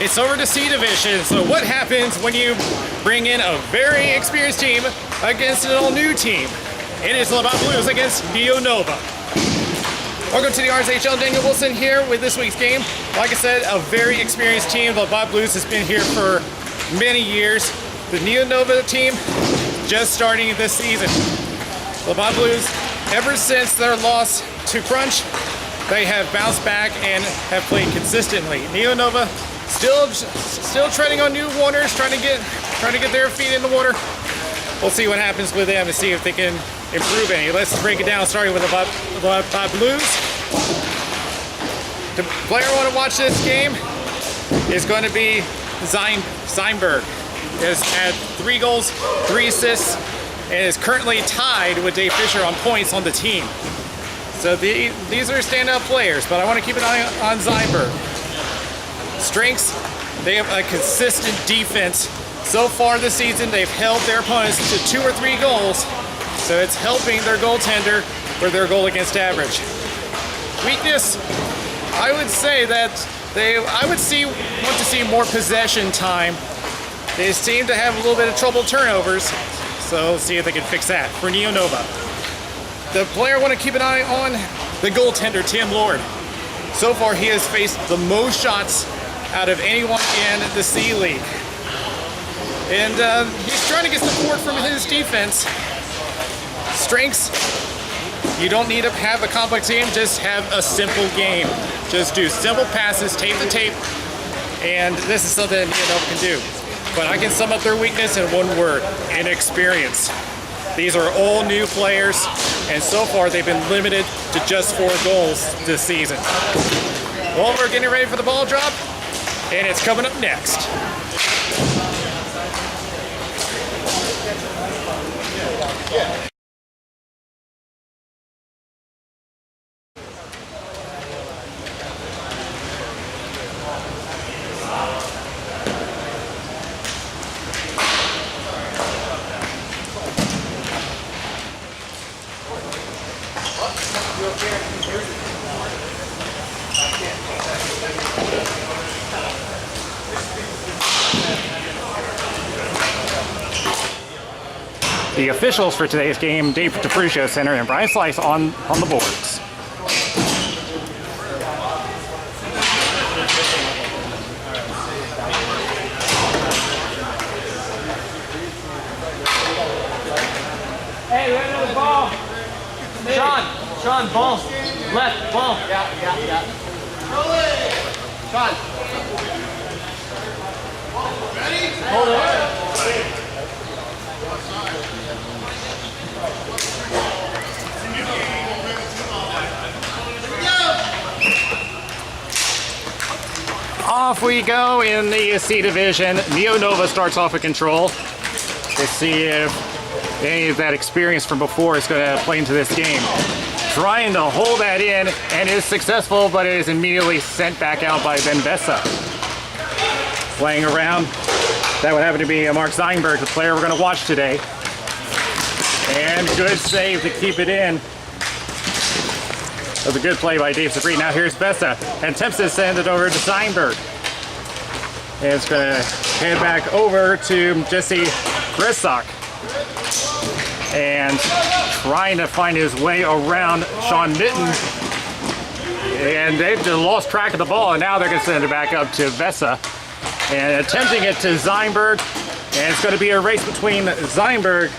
It's over to C Division. So what happens when you bring in a very experienced team against an all-new team? It is Labatt Blues against Neonova. Welcome to the RSHL. Daniel Willson here with this week's game. Like I said, a very experienced team. The Labatt Blues has been here for many years. The Neonova team just starting this season. Labatt Blues, ever since their loss to Crunch, they have bounced back and have played consistently. Neonova still treading on new waters, trying to get their feet in the water. We'll see what happens with them and see if they can improve any. Let's break it down, starting with the Labatt Blues. The player I want to watch this game is going to be Zeinberg. He has had 3 goals, 3 assists, and is currently tied with Dave Fisher on points on the team. So these are standout players, but I want to keep an eye on Zeinberg. Strengths, they have a consistent defense. So far this season, they've held their opponents to 2 or 3 goals, so it's helping their goaltender for their goal against average. Weakness, I would say that want to see more possession time. They seem to have a little bit of trouble turnovers, so see if they can fix that for Neonova. The player I want to keep an eye on, the goaltender, Tim Lord. So far, he has faced the most shots out of anyone in the C League. And he's trying to get support from his defense. Strengths, you don't need to have a complex game, just have a simple game. Just do simple passes, tape to tape, and this is something that Neonova can do. But I can sum up their weakness in one word: inexperience. These are all new players, and so far they've been limited to just 4 goals this season. Well, we're getting ready for the ball drop, and it's coming up next. The officials for today's game, Dave DeFrucio center and Brian Slice on the boards. Hey, we have another ball. Sean, ball. Left, ball. Yeah. Sean. Ready? Hold it. Off we go in the C Division. Neonova starts off with control. Let's see if any of that experience from before is going to play into this game. Trying to hold that in and is successful, but it is immediately sent back out by Ben Bessa. Playing around. That would happen to be Mark Zeinberg, the player we're going to watch today. And good save to keep it in. That was a good play by Dave Sabri. Now here's Bessa, and attempts to send it over to Zeinberg. And it's going to head back over to Jesse Grissock. And trying to find his way around Sean Mitten. And they've just lost track of the ball, and now they're going to send it back up to Bessa. And attempting it to Zeinberg. And it's going to be a race between Zeinberg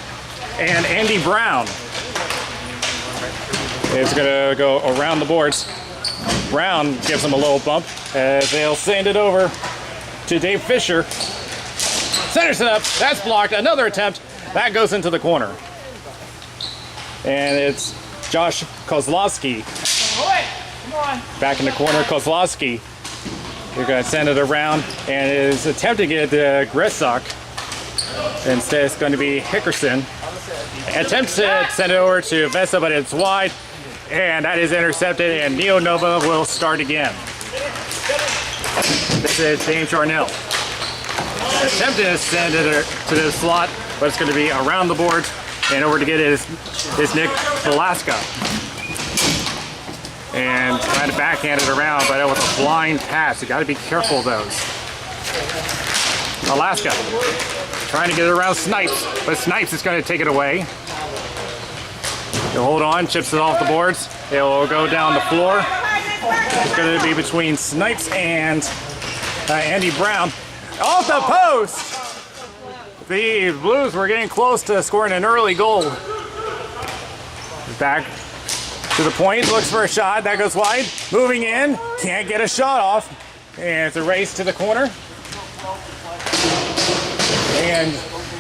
and Andy Brown. It's going to go around the boards. Brown gives him a little bump as they'll send it over to Dave Fisher. Centers it up. That's blocked. Another attempt. That goes into the corner. And it's Josh Kozlowski. Back in the corner, Kozlowski. They're going to send it around and is attempting it to Grissock. Instead, it's going to be Hickerson. Attempts to send it over to Bessa, but it's wide. And that is intercepted, and Neonova will start again. This is James Charnell. Attempting to send it to the slot, but it's going to be around the boards. And over to get is Nick Velasca. And trying to backhand it around, but with a blind pass. You got to be careful of those. Alaska trying to get it around Snipes, but Snipes is going to take it away. He'll hold on, chips it off the boards. It will go down the floor. It's going to be between Snipes and Andy Brown. Off the post! The Blues were getting close to scoring an early goal. Back to the point, looks for a shot. That goes wide. Moving in, can't get a shot off. And it's a race to the corner. And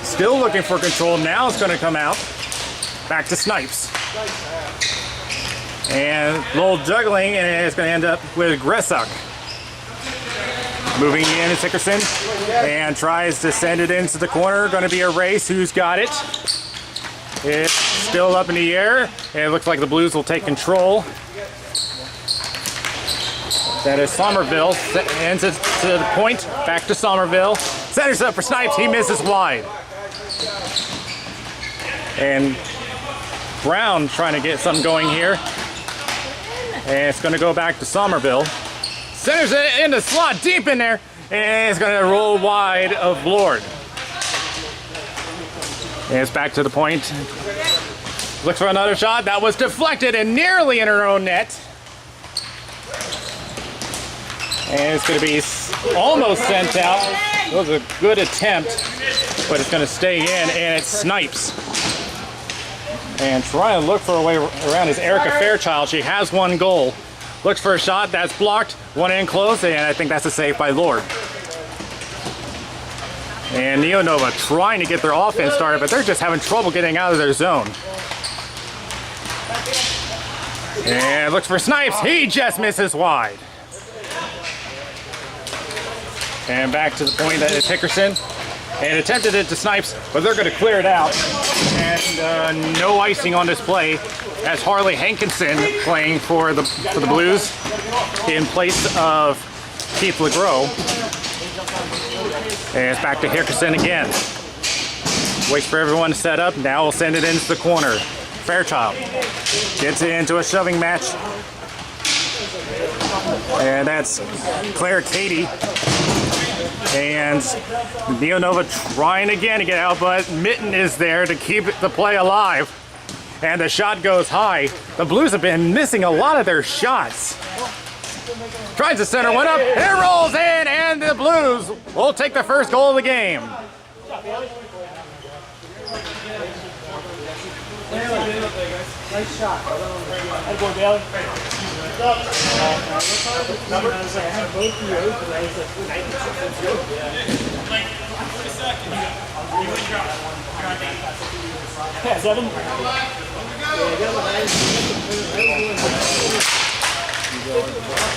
still looking for control. Now it's going to come out. Back to Snipes. And a little juggling, and it's going to end up with Gressuk. Moving in is Hickerson, and tries to send it into the corner. Going to be a race. Who's got it? It's still up in the air, and it looks like the Blues will take control. That is Somerville. Ends it to the point. Back to Somerville. Centers up for Snipes. He misses wide. And Brown trying to get something going here. And it's going to go back to Somerville. Centers it in the slot, deep in there. And it's going to roll wide of Lord. And it's back to the point. Looks for another shot. That was deflected and nearly in her own net. And it's going to be almost sent out. It was a good attempt, but it's going to stay in, and it Snipes. And trying to look for a way around is Erica Fairchild. She has one goal. Looks for a shot. That's blocked. One in close, and I think that's a save by Lord. And Neonova trying to get their offense started, but they're just having trouble getting out of their zone. And looks for Snipes. He just misses wide. And back to the point that is Hickerson. And attempted it to Snipes, but they're going to clear it out. And no icing on this play as Harley Hankinson playing for the Blues in place of Keith LeGros. And it's back to Hickerson again. Waits for everyone to set up. Now we'll send it into the corner. Fairchild gets it into a shoving match. And that's Claire Katie. And Neonova trying again to get out, but Mitten is there to keep the play alive. And the shot goes high. The Blues have been missing a lot of their shots. Tries to center one up, it rolls in, and the Blues will take the first goal of the game. Nice shot. I'd go Bailey. Yeah, 7.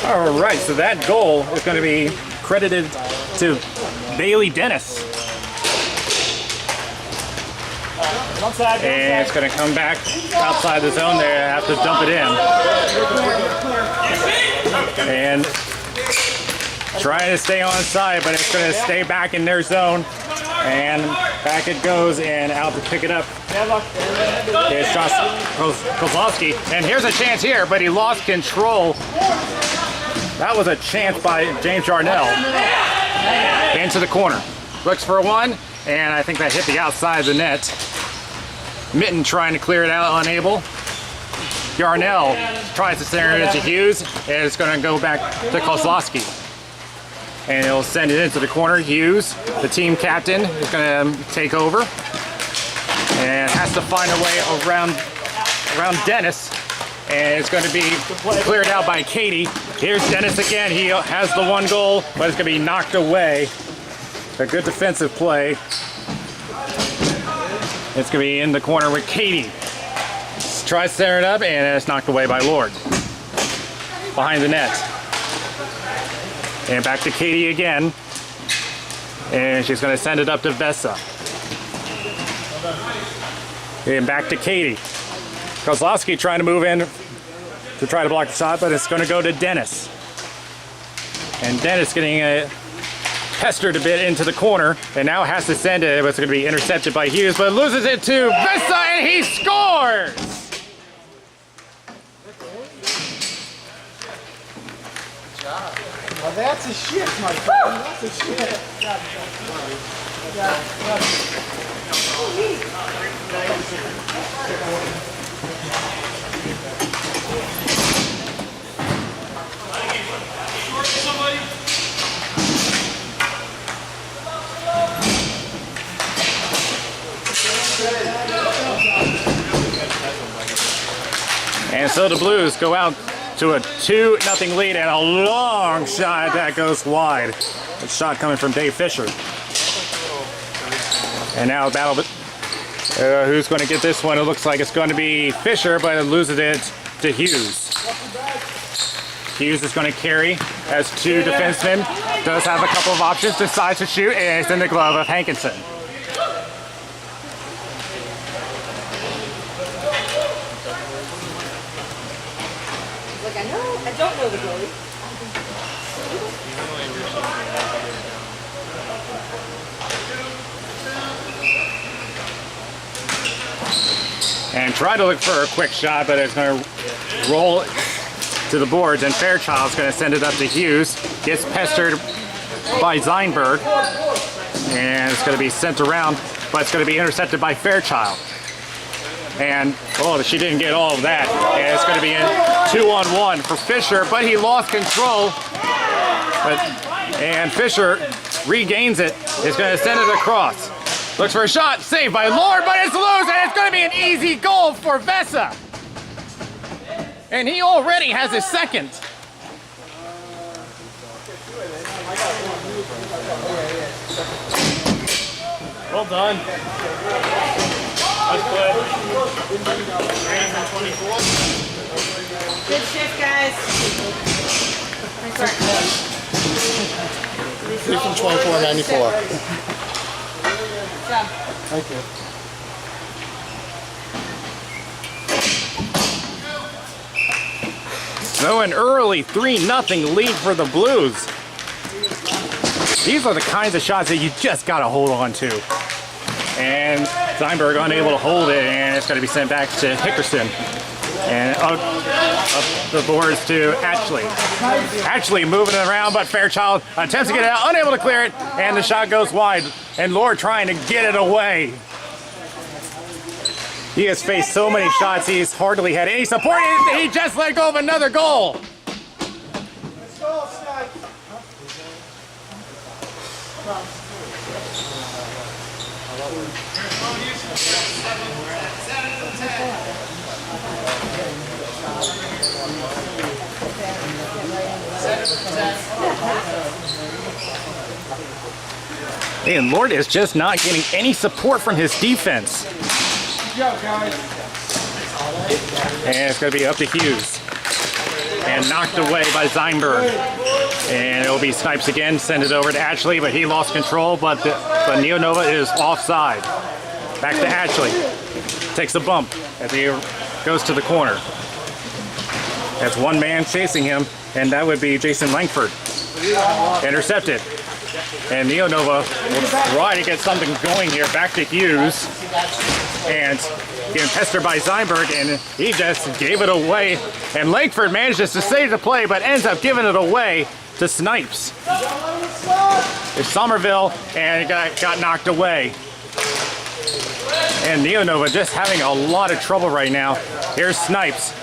All right, so that goal is going to be credited to Bailey Dennis. And it's going to come back outside the zone there. They have to dump it in. And trying to stay on side, but it's going to stay back in their zone. And back it goes, and out to pick it up is Kozlowski. And here's a chance here, but he lost control. That was a chance by James Jarnell. Into the corner. Looks for one, and I think that hit the outside of the net. Mitten trying to clear it out, unable. Yarnell tries to center it into Hughes, and it's going to go back to Kozlowski. And he'll send it into the corner. Hughes, the team captain, is going to take over. And has to find a way around Dennis. And it's going to be cleared out by Katie. Here's Dennis again. He has the one goal, but it's going to be knocked away. A good defensive play. It's going to be in the corner with Katie. Tries to center it up, and it's knocked away by Lord. Behind the net. And back to Katie again. And she's going to send it up to Vesa. And back to Katie. Kozlowski trying to move in to try to block the shot, but it's going to go to Dennis. And Dennis getting pestered a bit into the corner, and now has to send it, but it's going to be intercepted by Hughes, but loses it to Vesa, and he scores! Well, that's a shit, my friend. That's a shit. And so the Blues go out to a 2-0 lead and a long shot that goes wide. A shot coming from Dave Fisher. And now a battle, who's going to get this one? It looks like it's going to be Fisher, but it loses it to Hughes. Hughes is going to carry as two defensemen. Does have a couple of options, decides to shoot, and it's in the glove of Hankinson. I don't know the goalie. And try to look for a quick shot, but it's going to roll to the boards, and Fairchild's going to send it up to Hughes. Gets pestered by Zeinberg, and it's going to be sent around, but it's going to be intercepted by Fairchild. And, oh, she didn't get all of that. And it's going to be in 2-on-1 for Fisher, but he lost control. And Fisher regains it. Is going to send it across. Looks for a shot, saved by Lord, but it's loose, and it's going to be an easy goal for Vesa. And he already has his second. Well done. Nice play. From 24. Good shift, guys. Nice work. 3 from 24, 94. Good job. Thank you. So an early 3-0 lead for the Blues. These are the kinds of shots that you just got to hold on to. And Zeinberg unable to hold it, and it's going to be sent back to Hickerson. And up the boards to Ashley. Ashley moving it around, but Fairchild attempts to get it out, unable to clear it, and the shot goes wide. And Lord trying to get it away. He has faced so many shots, he's hardly had any support. He just let go of another goal. Let's go, Snipe. And Lord is just not getting any support from his defense. Good job, guys. And it's going to be up to Hughes. And knocked away by Zeinberg. And it'll be Snipes again, send it over to Ashley, but he lost control, but Neonova is offside. Back to Ashley. Takes a bump as he goes to the corner. That's one man chasing him, and that would be Jason Langford. Intercepted. And Neonova will try to get something going here. Back to Hughes. And getting pestered by Zeinberg, and he just gave it away. And Langford manages to save the play, but ends up giving it away to Snipes. It's Somerville, and it got knocked away. And Neonova just having a lot of trouble right now. Here's Snipes.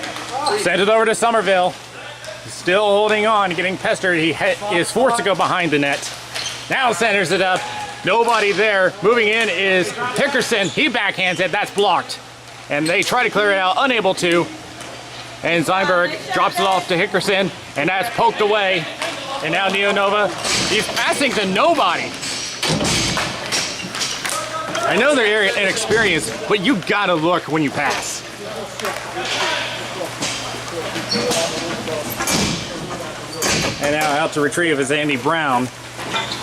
Send it over to Somerville. Still holding on, getting pestered. He is forced to go behind the net. Now centers it up. Nobody there. Moving in is Hickerson. He backhands it. That's blocked. And they try to clear it out, unable to. And Zeinberg drops it off to Hickerson, and that's poked away. And now Neonova, he's passing to nobody. I know they're inexperienced, but you gotta look when you pass. And now out to retrieve is Andy Brown,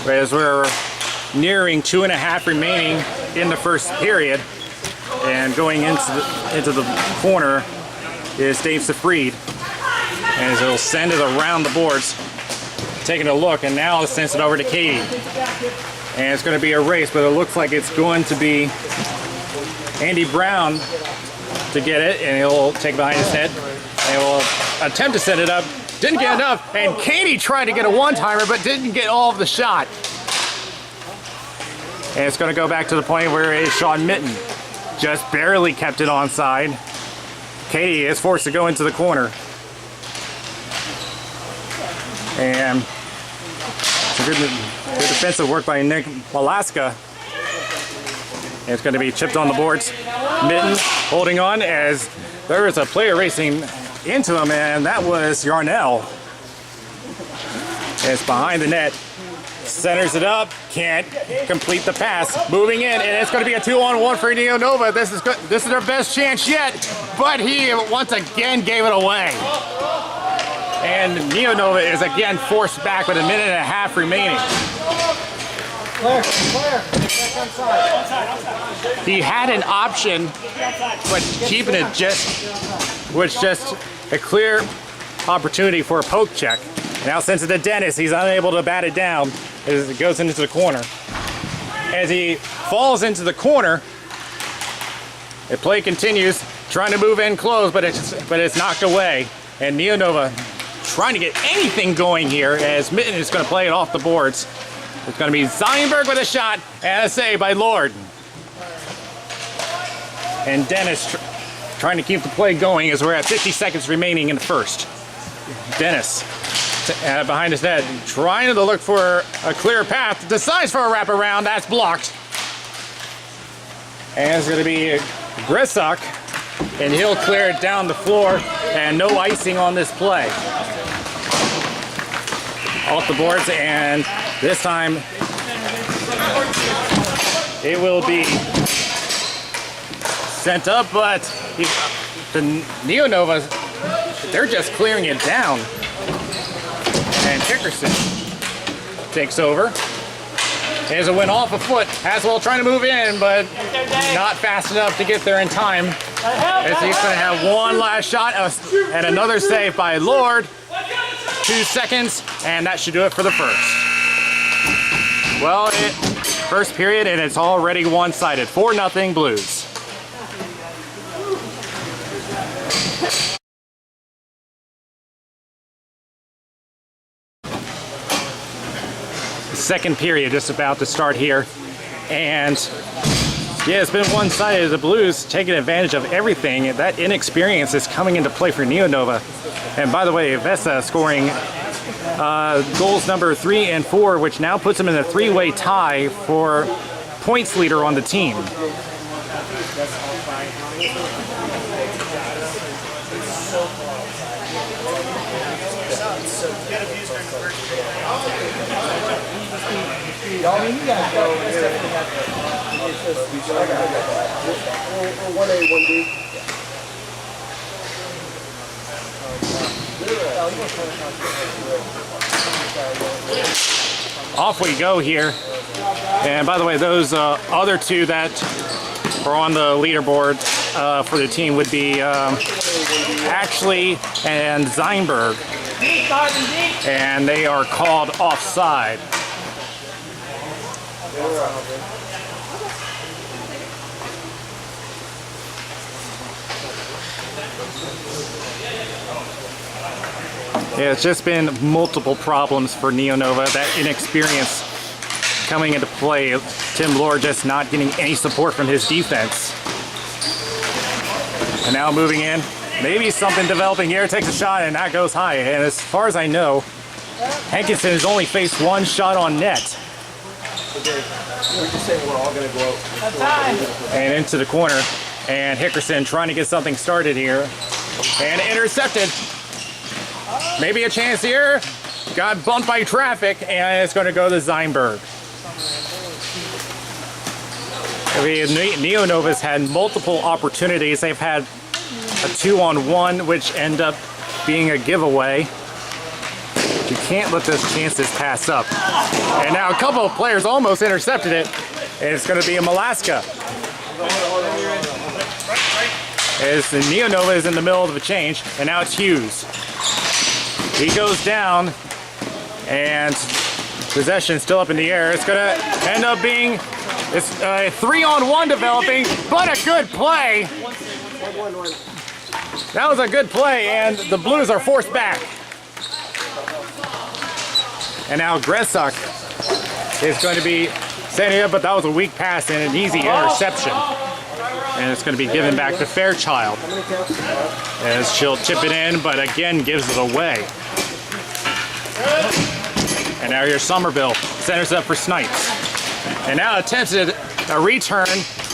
as we're nearing 2.5 remaining in the first period. And going into the corner is Dave Safried, and he'll send it around the boards. Taking a look, and now it sends it over to Katie. And it's going to be a race, but it looks like it's going to be Andy Brown to get it, and he'll take it behind his head. And he'll attempt to set it up, Didn't get enough, and Katie tried to get a one-timer, but didn't get all of the shot. And it's going to go back to the point where it's Sean Mitten. Just barely kept it onside. Katie is forced to go into the corner. And it's a good defensive work by Nick Alaska. And it's going to be chipped on the boards. Mitten holding on as there is a player racing into him, and that was Yarnell. It's behind the net. Centers it up, can't complete the pass. Moving in, and it's going to be a 2-on-1 for Neonova. This is good. This is their best chance yet, but he once again gave it away. And Neonova is again forced back with a minute and a half remaining. He had an option, but keeping it was just a clear opportunity for a poke check. Now since it's to Dennis, he's unable to bat it down as it goes into the corner. As he falls into the corner, the play continues, trying to move in close, but it's knocked away. And Neonova trying to get anything going here as Mitten is going to play it off the boards. It's going to be Zeinberg with a shot and a save by Lord. And Dennis trying to keep the play going as we're at 50 seconds remaining in the first. Dennis behind his net, trying to look for a clear path, decides for a wraparound, that's blocked. And it's going to be Grissock, and he'll clear it down the floor, and no icing on this play. Off the boards, and this time it will be sent up, but the Neonova, they're just clearing it down. And Hickerson takes over. As it went off a foot, Haswell trying to move in, but not fast enough to get there in time. As he's going to have one last shot and another save by Lord. 2 seconds, and that should do it for the first. Well, first period, and it's already one-sided. 4-0 Blues. Second period just about to start here, and yeah, it's been one-sided. The Blues taking advantage of everything. That inexperience is coming into play for Neonova. And by the way, Vesa scoring goals number 3 and 4, which now puts him in a 3-way tie for points leader on the team. Off we go here. And by the way, those other two that are on the leaderboard for the team would be Ashley and Zeinberg. And they are called offside. Yeah, it's just been multiple problems for Neonova. That inexperience coming into play. Tim Lord just not getting any support from his defense. And now moving in. Maybe something developing here. Takes a shot and that goes high. And as far as I know, Hankinson has only faced one shot on net. And into the corner. And Hickerson trying to get something started here. And intercepted. Maybe a chance here. Got bumped by traffic, and it's going to go to Zeinberg. Neonova's had multiple opportunities. They've had a 2-on-1, which end up being a giveaway. You can't let those chances pass up. And now a couple of players almost intercepted it, and it's going to be a Malaska. As the Neonova is in the middle of a change, and now it's Hughes. He goes down, and possession still up in the air. It's going to end up being a 3-on-1 developing, but a good play. That was a good play, and the Blues are forced back. And now Gressuk is going to be setting up, but that was a weak pass and an easy interception. And it's going to be given back to Fairchild. As she'll chip it in, but again gives it away. And now here's Somerville, centers up for Snipes. And now attempted a return,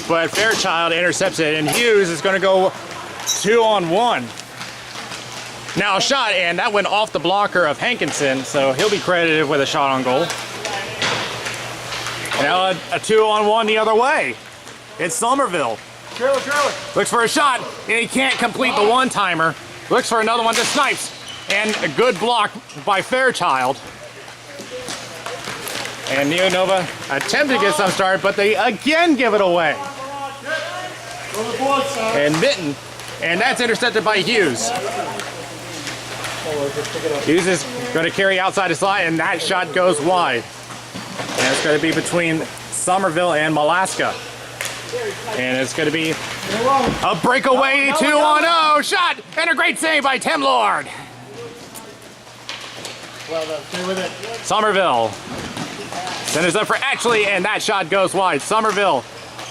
but Fairchild intercepts it, and Hughes is going to go 2-on-1. Now a shot, and that went off the blocker of Hankinson, so he'll be credited with a shot on goal. And now a 2-on-1 the other way. It's Somerville. Looks for a shot, and he can't complete the one-timer. Looks for another one to Snipes, and a good block by Fairchild. And Neonova attempt to get some start, but they again give it away. And Mitten, and that's intercepted by Hughes. Hughes is going to carry outside the slot, and that shot goes wide. And it's going to be between Somerville and Malaska. And it's going to be a breakaway 2-on-0 shot, and a great save by Tim Lord. Well done. Stay with it. Somerville centers up for Ashley, and that shot goes wide. Somerville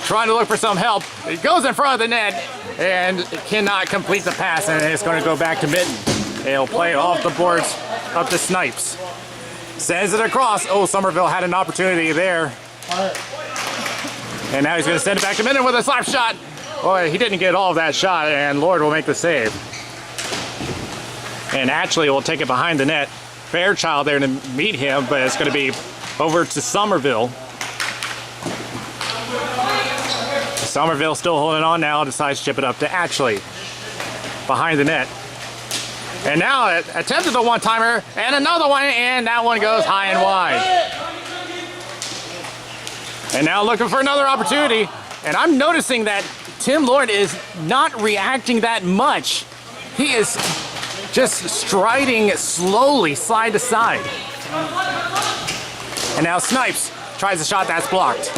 trying to look for some help. It goes in front of the net and cannot complete the pass, and it's going to go back to Mitten. He'll play it off the boards up to Snipes. Sends it across. Oh, Somerville had an opportunity there. And now he's going to send it back to Mitten with a slap shot. Boy, he didn't get all of that shot, and Lord will make the save. And Ashley will take it behind the net. Fairchild there to meet him, but it's going to be over to Somerville. Somerville still holding on now, decides to chip it up to Ashley behind the net. And now it attempted the one-timer, and another one, and that one goes high and wide. And now looking for another opportunity, and I'm noticing that Tim Lord is not reacting that much. He is just striding slowly side to side. And now Snipes tries a shot that's blocked.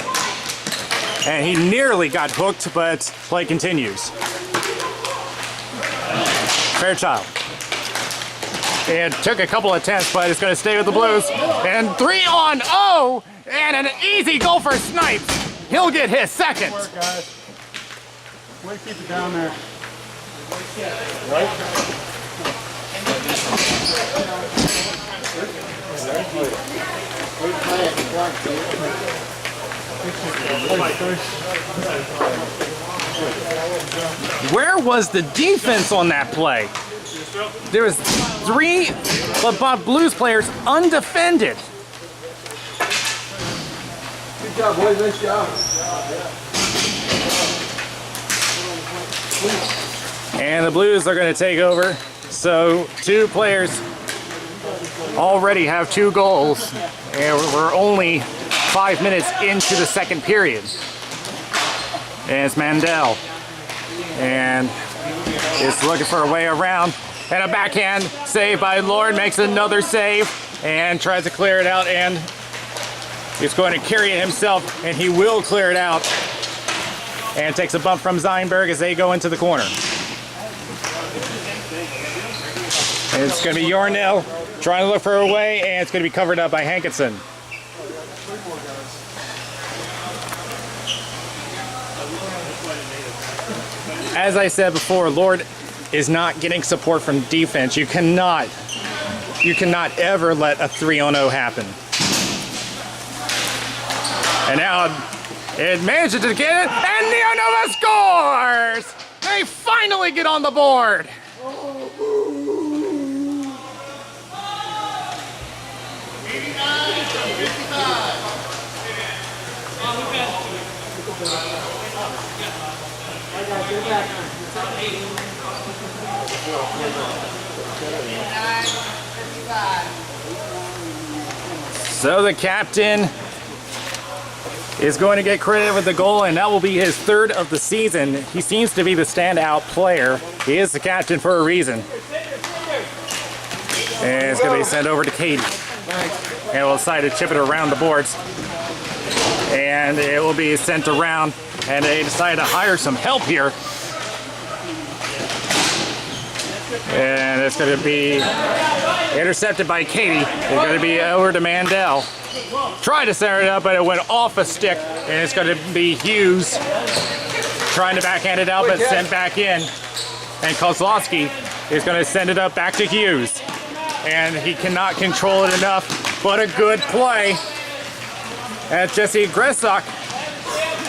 And he nearly got hooked, but play continues. Fairchild. And took a couple attempts, but it's going to stay with the Blues. And 3-on-0, and an easy goal for Snipes. He'll get his second. Good work, guys. Way to keep it down there. Right? Where was the defense on that play? There was 3 Labatt Blues players undefended. Good job, boys. Nice job. And the Blues are going to take over. So 2 players already have 2 goals. And we're only 5 minutes into the second period. And it's Mandel. And it's looking for a way around. And a backhand save by Lord, makes another save and tries to clear it out, and he's going to carry it himself, and he will clear it out. And takes a bump from Zeinberg as they go into the corner. And it's going to be Yarnell trying to look for a way, and it's going to be covered up by Hankinson. As I said before, Lord is not getting support from defense. You cannot ever let a 3-on-0 happen. And now it manages to get it, and Neonova scores! They finally get on the board. So the captain is going to get credit with the goal, and that will be his 3rd of the season. He seems to be the standout player. He is the captain for a reason. And it's going to be sent over to Katie. And we'll decide to chip it around the boards. And it will be sent around, and they decide to hire some help here. And it's going to be intercepted by Katie. It's going to be over to Mandel. Tried to center it up, but it went off a stick, and it's going to be Hughes trying to backhand it out, but sent back in. And Kozlowski is going to send it up back to Hughes. And he cannot control it enough, but a good play at Jesse Gressok.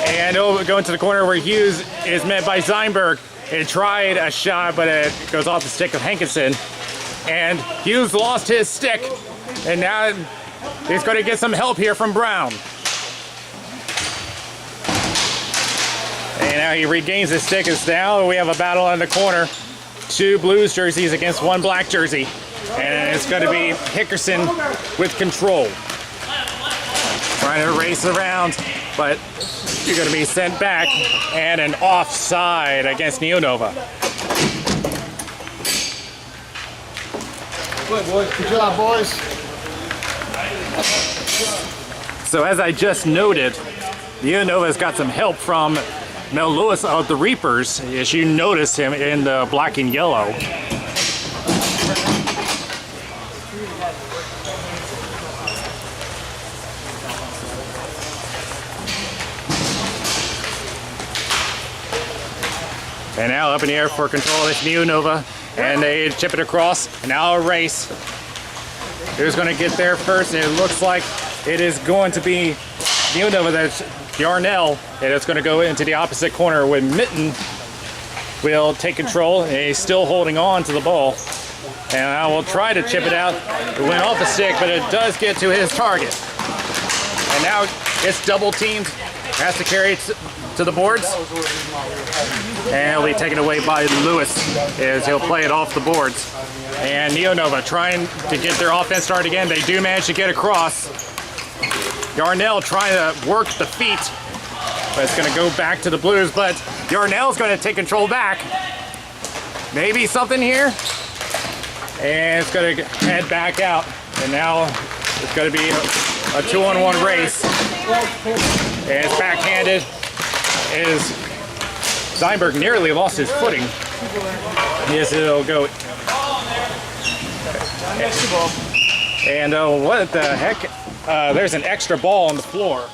And it'll go into the corner where Hughes is met by Zeinberg. It tried a shot, but it goes off the stick of Hankinson. And Hughes lost his stick, and now he's going to get some help here from Brown. And now he regains his stick. It's now we have a battle in the corner. 2 Blues jerseys against 1 black jersey. And it's going to be Hickerson with control. Trying to race around, but you're going to be sent back, and an offside against Neonova. Good, boys. Good job, boys. So as I just noted, Neonova's got some help from Mel Lewis of the Reapers, as you notice him in the black and yellow. And now up in the air for control is Neonova, and they chip it across, and now a race. Who's going to get there first? And it looks like it is going to be Neonova, that's Yarnell, and it's going to go into the opposite corner when Mitten will take control, and he's still holding on to the ball. And I will try to chip it out. It went off the stick, but it does get to his target. And now it's double teamed, has to carry it to the boards. And it'll be taken away by Lewis as he'll play it off the boards. And Neonova trying to get their offense started again. They do manage to get across. Yarnell trying to work the feet, but it's going to go back to the Blues. But Yarnell's going to take control back. Maybe something here. And it's going to head back out. And now it's going to be a 2-on-1 race. And it's backhanded. Is Zeinberg nearly lost his footing. Yes, it'll go. And what the heck? There's an extra ball on the floor.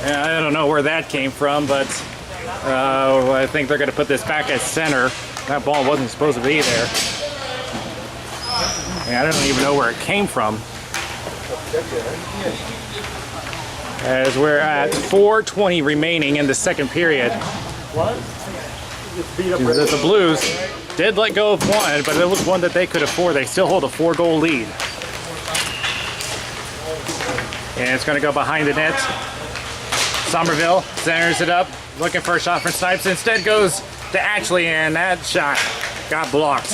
And I don't know where that came from, but I think they're going to put this back at center. That ball wasn't supposed to be there. And I don't even know where it came from. As we're at 4:20 remaining in the second period. The Blues did let go of one, but it was one that they could afford. They still hold a 4-goal lead. And it's going to go behind the net. Somerville centers it up, looking for a shot from Snipes. Instead goes to Ashley, and that shot got blocked.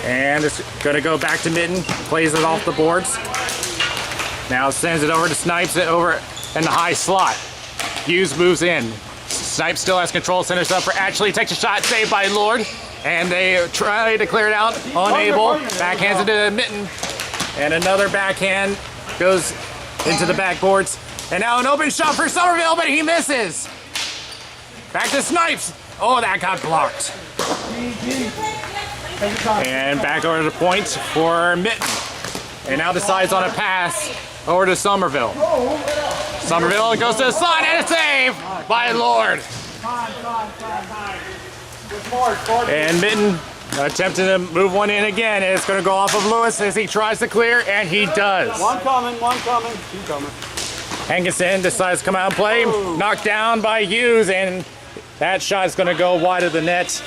And it's going to go back to Mitten, plays it off the boards. Now sends it over to Snipes over in the high slot. Hughes moves in. Snipes still has control, centers up for Ashley, takes a shot, saved by Lord. And they try to clear it out, unable. Backhands it to Mitten. And another backhand goes into the backboards. And now an open shot for Somerville, but he misses. Back to Snipes. Oh, that got blocked. And back over to the point for Mitten. And now decides on a pass over to Somerville. Somerville goes to the side and a save by Lord. And Mitten attempting to move one in again. It's going to go off of Lewis as he tries to clear, and he does. One coming, two coming. Hankinson decides to come out and play. Knocked down by Hughes, and that shot is going to go wide of the net.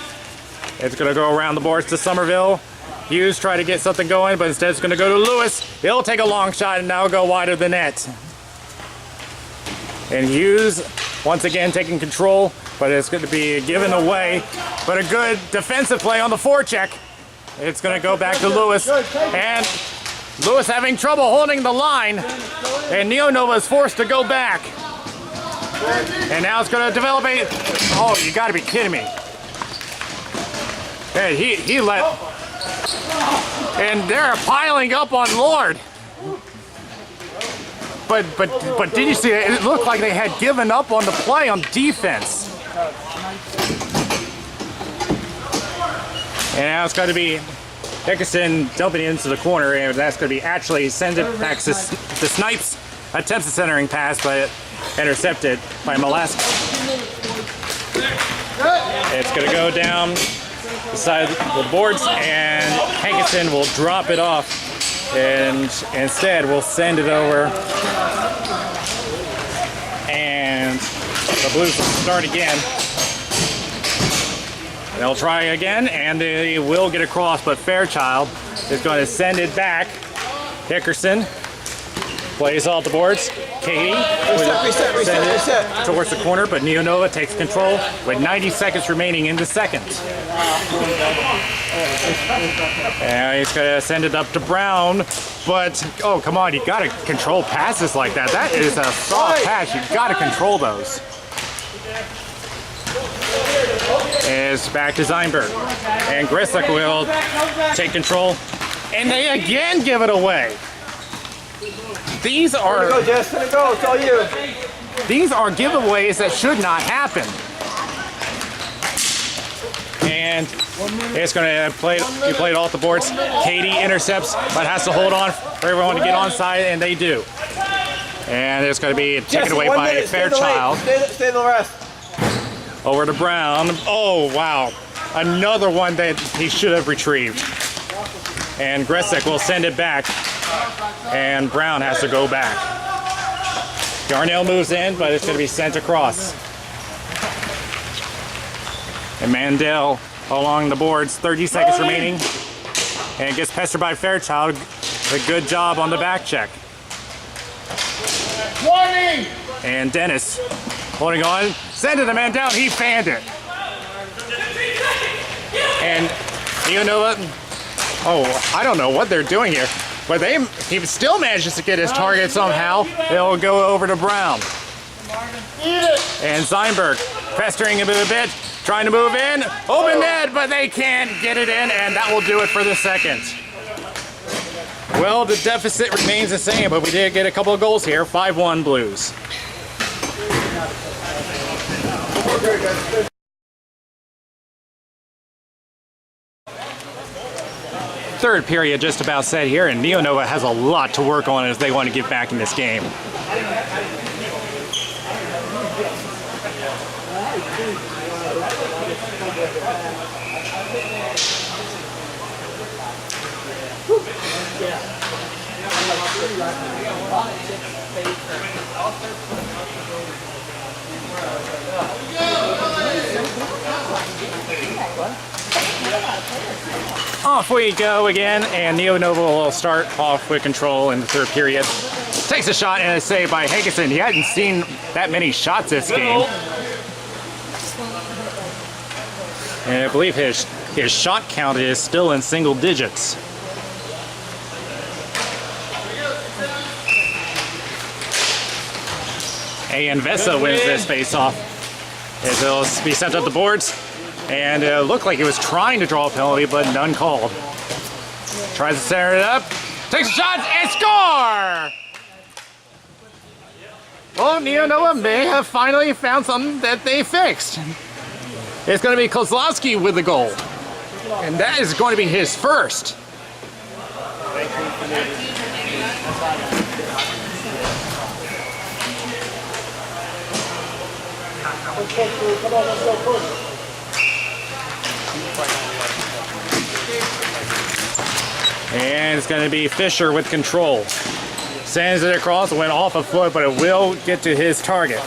It's going to go around the boards to Somerville. Hughes try to get something going, but instead it's going to go to Lewis. He'll take a long shot and now go wide of the net. And Hughes, once again, taking control, but it's going to be given away. But a good defensive play on the forecheck. It's going to go back to Lewis. And Lewis having trouble holding the line. And Neonova is forced to go back. And now it's going to develop a... Oh, you got to be kidding me. Hey, he let... And they're piling up on Lord. But but did you see it? It looked like they had given up on the play on defense. And now it's going to be Dickerson dumping it into the corner, and that's going to be actually send it back to Snipes. Attempts a centering pass, but intercepted by Molaska. It's going to go down the side of the boards, and Hankinson will drop it off. And instead, we'll send it over. And the Blues will start again. They'll try again, and they will get across, but Fairchild is going to send it back. Dickerson plays off the boards. Katie reset towards the corner, but Neonova takes control with 90 seconds remaining in the second. And he's going to send it up to Brown, but oh, come on, you got to control passes like that. That is a soft pass. You got to control those. Is back to Zeinberg, and Grislick will take control, and they again give it away. These are It's all you. These are giveaways that should not happen. And it's going to be played off the boards. Katie intercepts, but has to hold on for everyone to get onside, and they do. And it's going to be taken away by Fairchild. Stay the rest. Over to Brown. Oh, wow. Another one that he should have retrieved. And Grislick will send it back. And Brown has to go back. Darnell moves in, but it's going to be sent across. And Mandel along the boards. 30 seconds remaining. And gets pestered by Fairchild. A good job on the back check. Warning! And Dennis holding on. Send it, the man down. He fanned it. And Neonova, oh, I don't know what they're doing here, but he still manages to get his target somehow. They'll go over to Brown. And Zeinberg pestering him a bit, trying to move in. Open net, but they can't get it in, and that will do it for the second. Well, the deficit remains the same, but we did get a couple of goals here. 5-1 Blues. Third period just about set here, and Neonova has a lot to work on as they want to get back in this game. Off we go again, and Neonova will start off with control in the third period. Takes a shot and a save by Hankinson. He hadn't seen that many shots this game. And I believe his shot count is still in single digits. And Vesa wins this face-off as it'll be sent up the boards. And it looked like he was trying to draw a penalty, but none called. Tries to center it up, takes a shot, and score! Well, Neonova may have finally found something that they fixed. It's going to be Kozlowski with the goal. And that is going to be his first. Come on, let's go push. And it's going to be Fisher with control. Sends it across, went off a foot, but it will get to his target.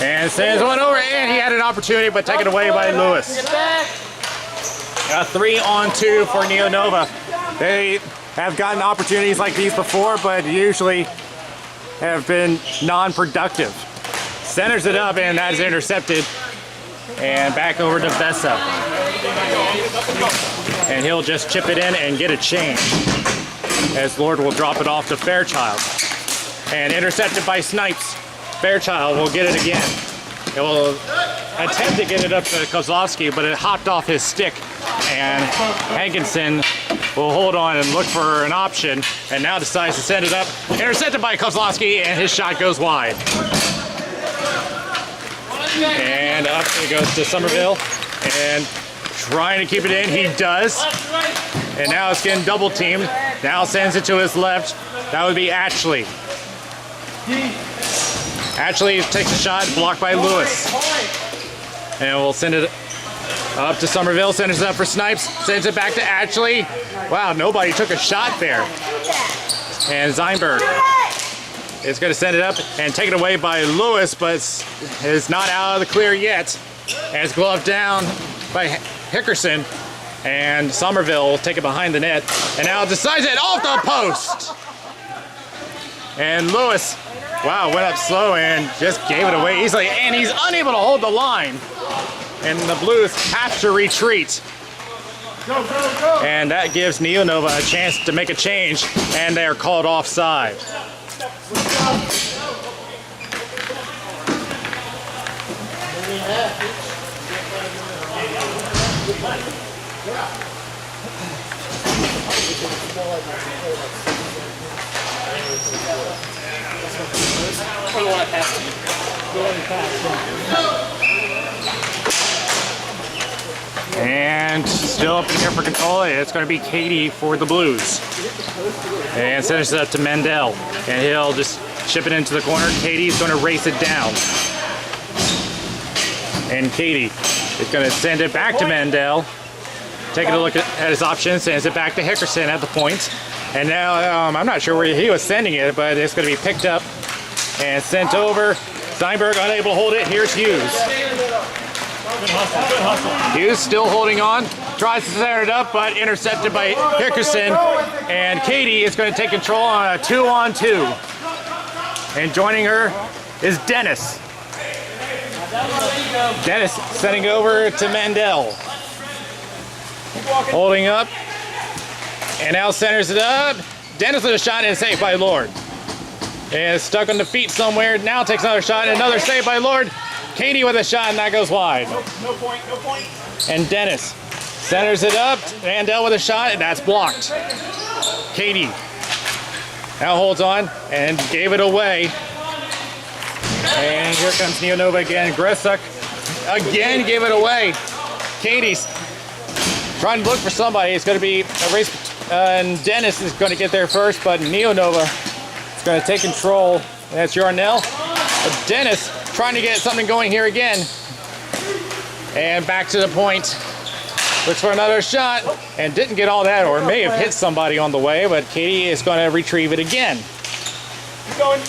And sends one over, and he had an opportunity, but taken away by Lewis. A 3-on-2 for Neonova. They have gotten opportunities like these before, but usually have been non-productive. Centers it up, and that is intercepted. And back over to Vesa. And he'll just chip it in and get a change. As Lord will drop it off to Fairchild. And intercepted by Snipes. Fairchild will get it again. It will attempt to get it up to Kozlowski, but it hopped off his stick and Hankinson will hold on and look for an option, and now decides to send it up. Intercepted by Kozlowski, and his shot goes wide. And up it goes to Somerville, and trying to keep it in, he does. And now it's getting double teamed. Now sends it to his left. That would be Ashley. Ashley takes a shot, blocked by Lewis. And we'll send it up to Somerville, sends it up for Snipes, sends it back to Ashley. Wow, nobody took a shot there. And Zeinberg is going to send it up and take it away by Lewis, but is not out of the clear yet. And it's gloved down by Hickerson. And Somerville will take it behind the net. And now decides it off the post. And Lewis, wow, went up slow and just gave it away easily. And he's unable to hold the line. And the Blues have to retreat. And that gives Neonova a chance to make a change. And they are called offside. And still up in here for control. It's going to be Katie for the Blues. And sends it up to Mendel. And he'll just chip it into the corner. Katie's going to race it down. And Katie is going to send it back to Mendel. Taking a look at his options, sends it back to Hickerson at the point. And now I'm not sure where he was sending it, but it's going to be picked up and sent over. Steinberg unable to hold it. Here's Hughes. Hughes still holding on. Tries to center it up, but intercepted by Hickerson. And Katie is going to take control on a 2-on-2. And joining her is Dennis. Dennis sending over to Mandel. Holding up. And now centers it up. Dennis with a shot and saved by Lord. And stuck on the feet somewhere. Now takes another shot and another save by Lord. Katie with a shot and that goes wide. No point. And Dennis centers it up. Mandel with a shot and that's blocked. Katie now holds on and gave it away. And here comes Neonova again. Gressuk again gave it away. Katie's trying to look for somebody. It's going to be a race, and Dennis is going to get there first, but Neonova is going to take control. That's Yarnell. Dennis trying to get something going here again. And back to the point. Looks for another shot and didn't get all that, or may have hit somebody on the way, but Katie is going to retrieve it again. Keep going.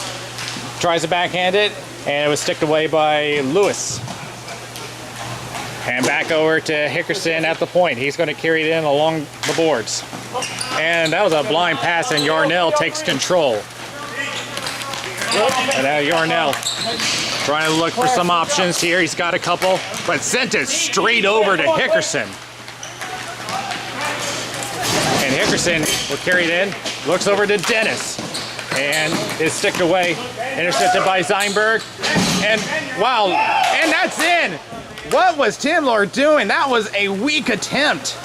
Tries to backhand it, and it was sticked away by Lewis. And back over to Hickerson at the point. He's going to carry it in along the boards. And that was a blind pass, and Yarnell takes control. And now Yarnell trying to look for some options here. He's got a couple, but sent it straight over to Hickerson. And Hickerson will carry it in. Looks over to Dennis. And is sticked away. Intercepted by Zeinberg. And wow, and that's in. What was Tim Lord doing? That was a weak attempt.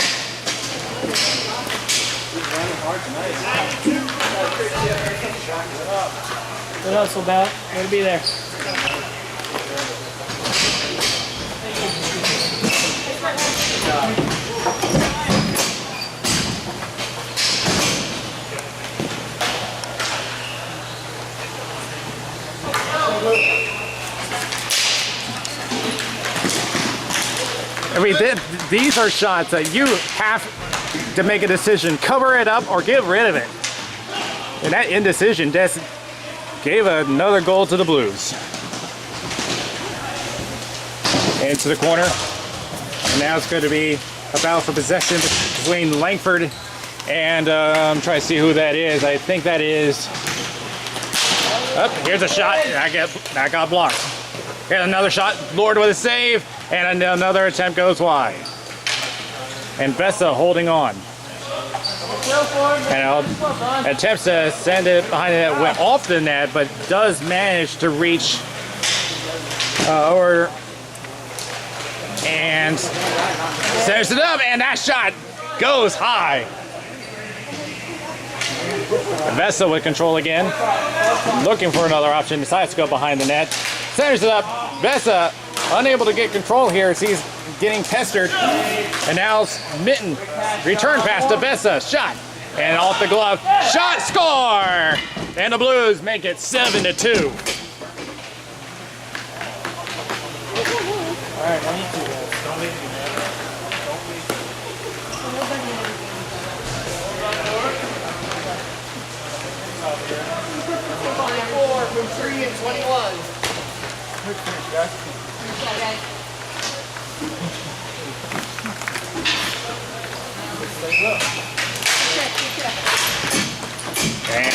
Good hustle, Bell. Way to be there. I mean, these are shots that you have to make a decision. Cover it up or get rid of it. And that indecision just gave another goal to the Blues. Into the corner. And now it's going to be a battle for possession between Langford and I'm trying to see who that is. I think that is... Oh, here's a shot. That got blocked. Here's another shot. Lord with a save. And another attempt goes wide. And Bessa holding on. And attempts to send it behind the net, went off the net, but does manage to reach over and centers it up, and that shot goes high. Vesa with control again, looking for another option, decides to go behind the net, centers it up. Vesa unable to get control here as he's getting pestered, and now Mitten, return pass to Vesa, shot, and off the glove, shot, score! And the Blues make it 7-2. All right, I need to guys. Don't leave me, man. Don't leave me. 24 from 3 and 21.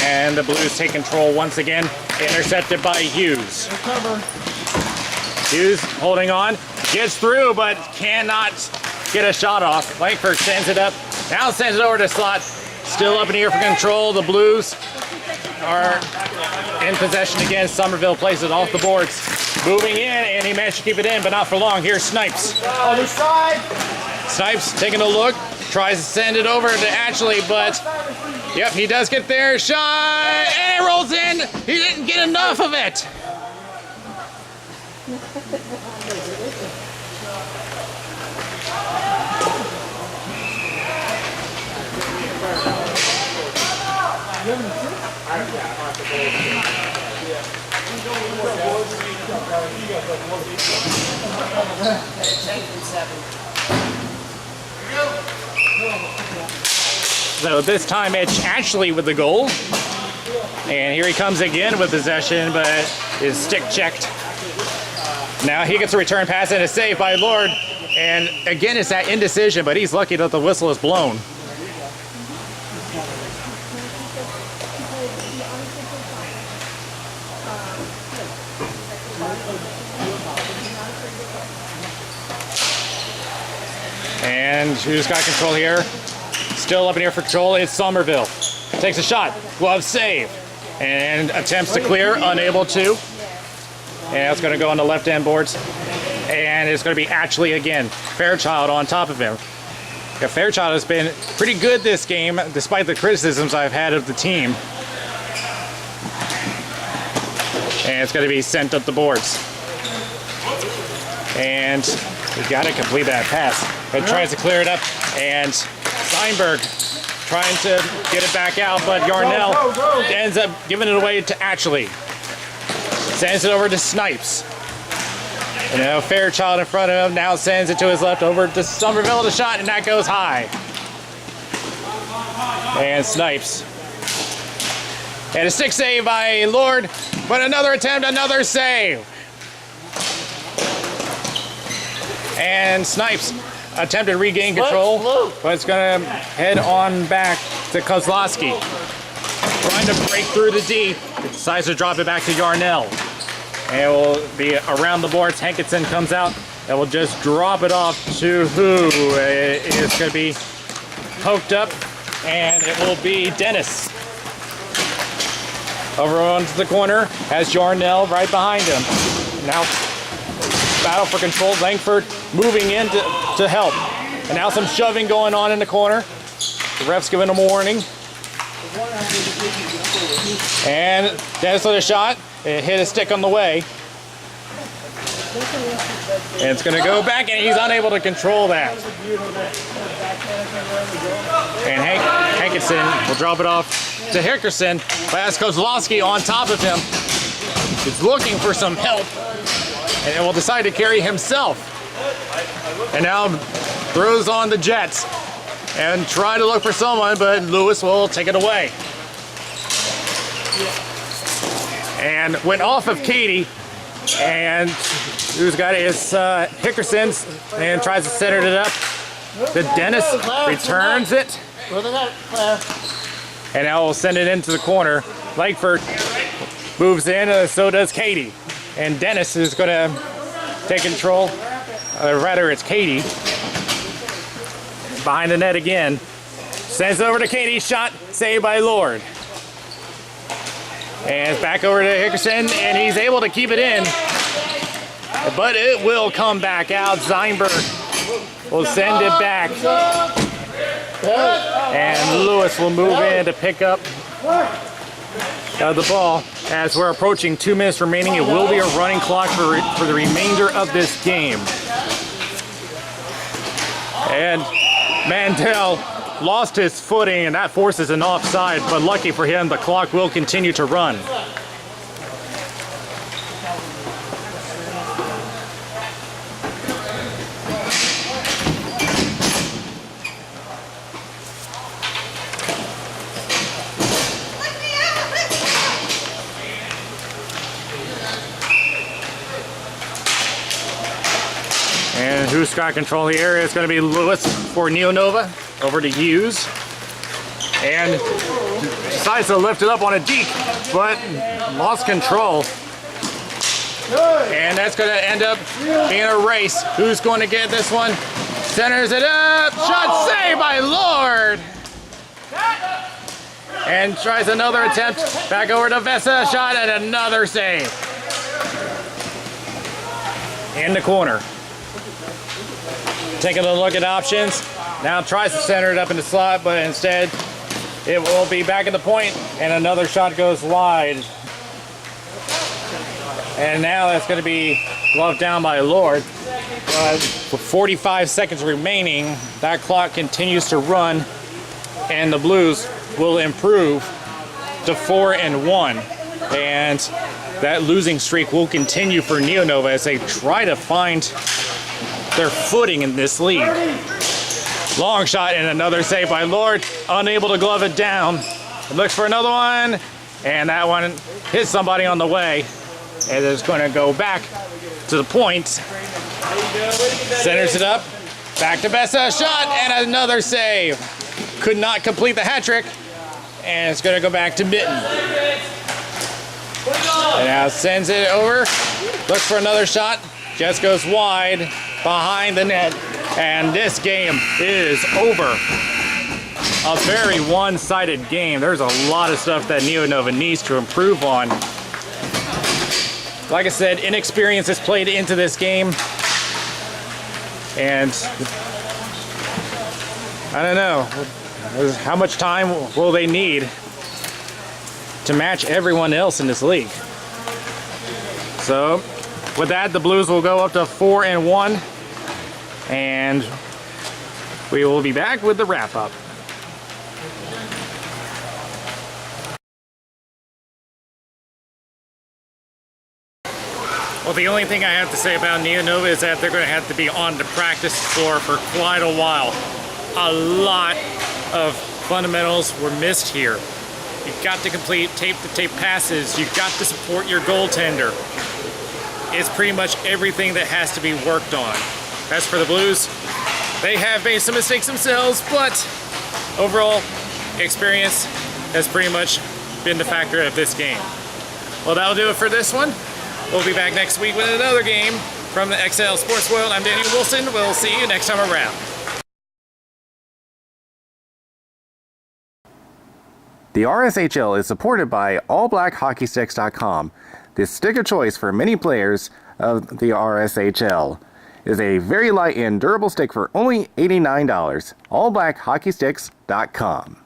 And the Blues take control once again, intercepted by Hughes. Hughes holding on, gets through, but cannot get a shot off. Langford sends it up, now sends it over to Slot. Still up in the air for control. The Blues are in possession again. Somerville plays it off the boards. Moving in, and he managed to keep it in, but not for long. Here's Snipes. Other side. Snipes taking a look, tries to send it over to Ashley, but yep, he does get there. Shot, and it rolls in. He didn't get enough of it. So this time it's Ashley with the goal. And here he comes again with possession, but is stick checked. Now he gets a return pass and a save by Lord. And again, it's that indecision, but he's lucky that the whistle is blown. And who's got control here? Still up in here for control, it's Somerville. Takes a shot, glove save, and attempts to clear, unable to. And it's gonna go on the left-hand boards. And it's gonna be Ashley again. Fairchild on top of him. Yeah, Fairchild has been pretty good this game, despite the criticisms I've had of the team. And it's gonna be sent up the boards. And we gotta complete that pass. It tries to clear it up, and Steinberg trying to get it back out, but Yarnell ends up giving it away to Ashley. Sends it over to Snipes. And now Fairchild in front of him, now sends it to his left over to Somerville, the shot, and that goes high. And Snipes. And a stick save by Lord, but another attempt, another save. And Snipes attempted to regain control, but it's going to head on back to Kozlowski. Trying to break through the D, decides to drop it back to Yarnell. And it will be around the boards. Hankinson comes out and will just drop it off to who? It's going to be poked up, and it will be Dennis. Over onto the corner has Yarnell right behind him. Now battle for control. Langford moving in to help. And now some shoving going on in the corner. The ref's giving him a warning. And Dennis with a shot. It hit a stick on the way. And it's going to go back, and he's unable to control that. And Hankinson will drop it off to Hickerson. But Kozlowski on top of him. He's looking for some help. And will decide to carry himself. And now throws on the Jets and try to look for someone, but Lewis will take it away. And went off of Katie, and who's got it is Hickerson's, and tries to center it up. The Dennis returns it. And now we'll send it into the corner. Langford moves in, so does Katie. And Dennis is going to take control. Rather, it's Katie. Behind the net again. Sends it over to Katie. Shot saved by Lord. And it's back over to Hickerson, and he's able to keep it in. but it will come back out. Zeinberg will send it back. And Lewis will move in to pick up the ball. As we're approaching 2 minutes remaining, it will be a running clock for the remainder of this game. And Mandel lost his footing, and that forces an offside, but lucky for him, the clock will continue to run. And who's got control here? It's going to be Lewis for Neonova. Over to Hughes. And decides to lift it up on a deke, but lost control. And that's going to end up being a race. Who's going to get this one? Centers it up. Shot saved by Lord. And tries another attempt. Back over to Vesa. Shot and another save. In the corner. Taking a look at options. Now tries to center it up in the slot, but instead it will be back at the point, and another shot goes wide. And now that's going to be gloved down by Lord. But with 45 seconds remaining, that clock continues to run, and the Blues will improve to 4-1. And that losing streak will continue for Neonova as they try to find their footing in this league. Long shot and another save by Lord. Unable to glove it down. It looks for another one. And that one hits somebody on the way. And it's going to go back to the point. Centers it up. Back to Bessa. Shot and another save. Could not complete the hat trick. And it's going to go back to Mitten. And now sends it over. Looks for another shot. Just goes wide behind the net. And this game is over. A very one-sided game. There's a lot of stuff that Neonova needs to improve on. Like I said, inexperience has played into this game. And I don't know, how much time will they need to match everyone else in this league? So with that, the Blues will go up to 4-1. And we will be back with the wrap-up. Well, the only thing I have to say about Neonova is that they're going to have to be on the practice floor for quite a while. A lot of fundamentals were missed here. You've got to complete tape-to-tape passes. You've got to support your goaltender. It's pretty much everything that has to be worked on. As for the Blues, they have made some mistakes themselves, but overall experience has pretty much been the factor of this game. Well, that'll do it for this one. We'll be back next week with another game from the XL Sports World. I'm Daniel Willson. We'll see you next time around. The RSHL is supported by AllBlackHockeySticks.com, the stick of choice for many players of the RSHL. It is a very light and durable stick for only $89. AllBlackHockeySticks.com.